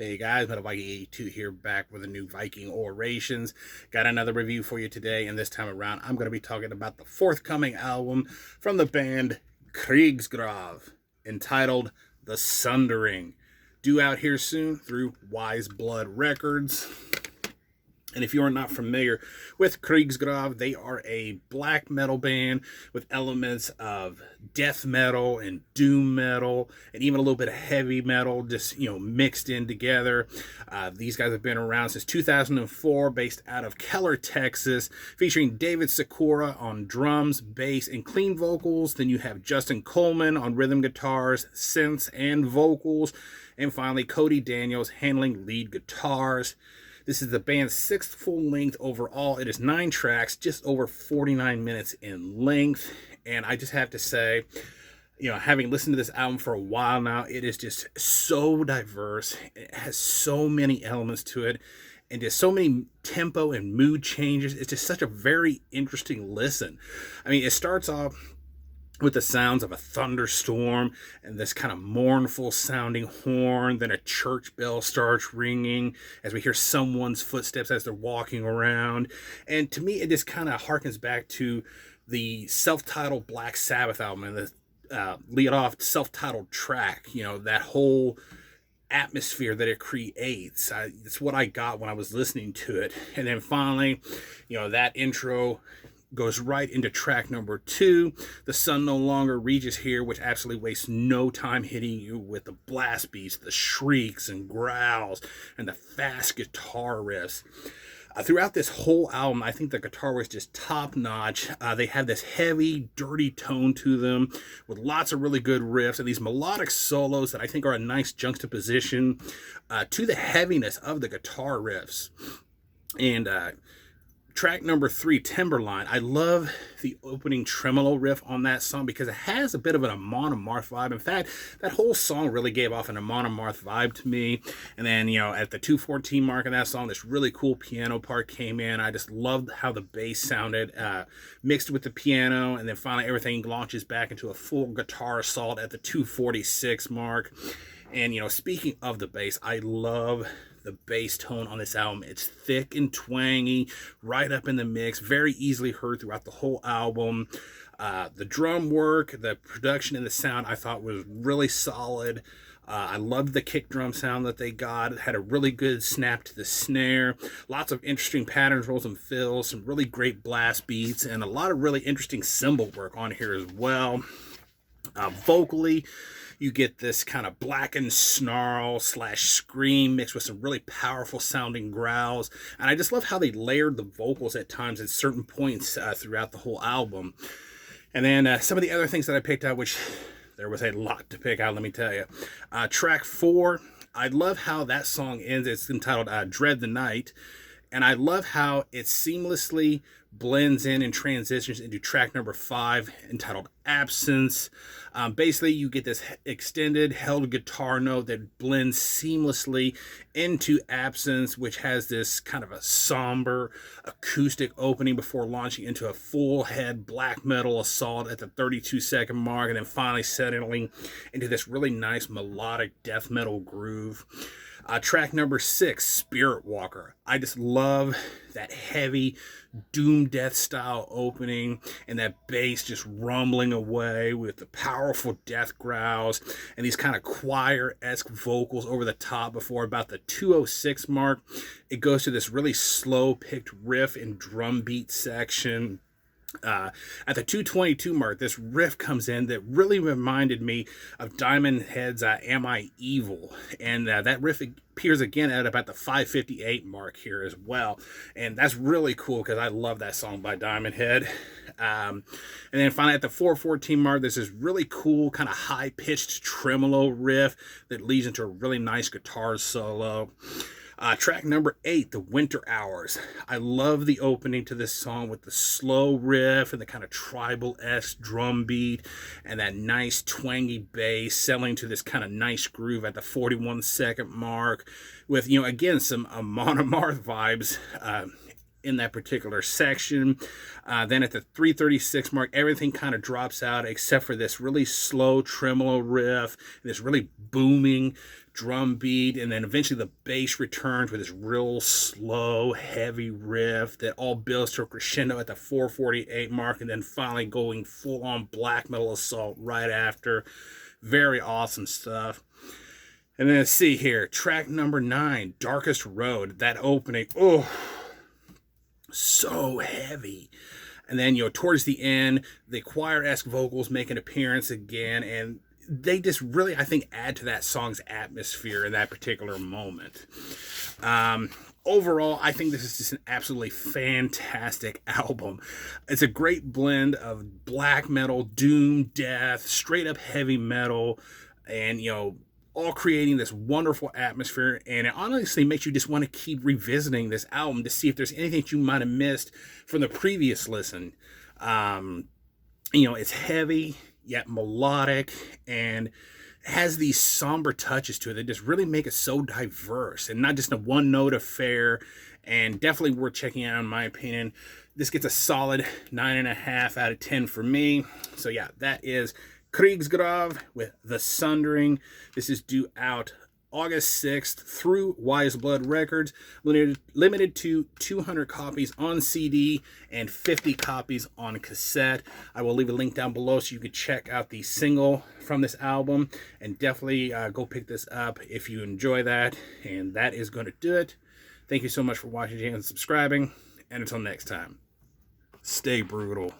Hey guys, Metal Viking 82 here, back with a new Viking Orations. Got another review for you today, and this time around I'm going to be talking about the forthcoming album from the band Krigsgrav, entitled The Sundering. Due out here soon through Wise Blood Records. And if you are not familiar with Krigsgrav, they are a black metal band with elements of death metal and doom metal and even a little bit of heavy metal, just mixed in together. These guys have been around since 2004, based out of Keller, Texas, featuring David Sakura on drums, bass, and clean vocals. Then you have Justin Coleman on rhythm guitars, synths, and vocals, and finally Cody Daniels handling lead guitars. This is the band's sixth full length overall. It is 9 tracks, just over 49 minutes in length. And I just have to say, having listened to this album for a while now, it is just so diverse. It has so many elements to it and just so many tempo and mood changes. It's just such a very interesting listen. I mean, it starts off with the sounds of a thunderstorm and this kind of mournful sounding horn. Then a church bell starts ringing as we hear someone's footsteps as they're walking around. And to me, it just kind of harkens back to the self-titled Black Sabbath album and the lead off self-titled track, that whole atmosphere that it creates. It's what I got when I was listening to it. And then finally, that intro goes right into track number 2. The sun no longer reaches here, which absolutely wastes no time hitting you with the blast beats, the shrieks and growls, and the fast guitar riffs. Throughout this whole album, I think the guitar was just top notch. They have this heavy, dirty tone to them with lots of really good riffs and these melodic solos that I think are a nice juxtaposition to the heaviness of the guitar riffs. And track number 3, Timberline. I love the opening tremolo riff on that song because it has a bit of an Amon Amarth vibe. In fact, that whole song really gave off an Amon Amarth vibe to me. And then, at the 2:14 mark of that song, this really cool piano part came in. I just loved how the bass sounded mixed with the piano. And then finally, everything launches back into a full guitar assault at the 2:46 mark. And, speaking of the bass, I love the bass tone on this album. It's thick and twangy, right up in the mix, very easily heard throughout the whole album. The drum work, the production, and the sound I thought was really solid. I loved the kick drum sound that they got. It had a really good snap to the snare. Lots of interesting patterns, rolls, and fills. Some really great blast beats. And a lot of really interesting cymbal work on here as well. Vocally, you get this kind of blackened snarl / scream mixed with some really powerful sounding growls. And I just love how they layered the vocals at times at certain points throughout the whole album. And then some of the other things that I picked out, which there was a lot to pick out, let me tell you. Track 4, I love how that song ends. It's entitled Dread the Night. And I love how it seamlessly blends in and transitions into track number 5, entitled Absence. Basically, you get this extended held guitar note that blends seamlessly into Absence, which has this kind of a somber acoustic opening before launching into a full head black metal assault at the 32-second mark, and then finally settling into this really nice melodic death metal groove. Track number 6, Spirit Walker. I just love that heavy doom death style opening and that bass just rumbling away with the powerful death growls and these kind of choir-esque vocals over the top before about the 2:06 mark. It goes to this really slow picked riff and drum beat section. At the 2:22 mark, this riff comes in that really reminded me of Diamond Head's Am I Evil? And that riff appears again at about the 5:58 mark here as well. And that's really cool because I love that song by Diamond Head. And then finally at the 4:14 mark, there's this really cool kind of high-pitched tremolo riff that leads into a really nice guitar solo. Track number 8, The Winter Hours. I love the opening to this song with the slow riff and the kind of tribal-esque drum beat and that nice twangy bass settling to this kind of nice groove at the 41-second mark with, again, some Amon Amarth vibes in that particular section. Then at the 3:36 mark, everything kind of drops out except for this really slow tremolo riff, this really booming drum beat, and then eventually the bass returns with this real slow, heavy riff that all builds to a crescendo at the 4:48 mark, and then finally going full-on black metal assault right after. Very awesome stuff. And then let's see here, track number 9, Darkest Road. That opening, oh, so heavy. And then, towards the end, the choir-esque vocals make an appearance again, and they just really, I think, add to that song's atmosphere in that particular moment. Overall, I think this is just an absolutely fantastic album. It's a great blend of black metal, doom, death, straight up heavy metal, and, all creating this wonderful atmosphere. And it honestly makes you just want to keep revisiting this album to see if there's anything that you might have missed from the previous listen. It's heavy, yet melodic, and has these somber touches to it that just really make it so diverse and not just a one-note affair, and definitely worth checking out in my opinion. This gets a solid 9.5 out of 10 for me. So yeah, that is Krigsgrav with The Sundering. This is due out August 6th through Wise Blood Records, limited to 200 copies on CD and 50 copies on cassette. I will leave a link down below so you can check out the single from this album, and definitely go pick this up if you enjoy that. And that is going to do it. Thank you so much for watching and subscribing, and until next time, stay brutal.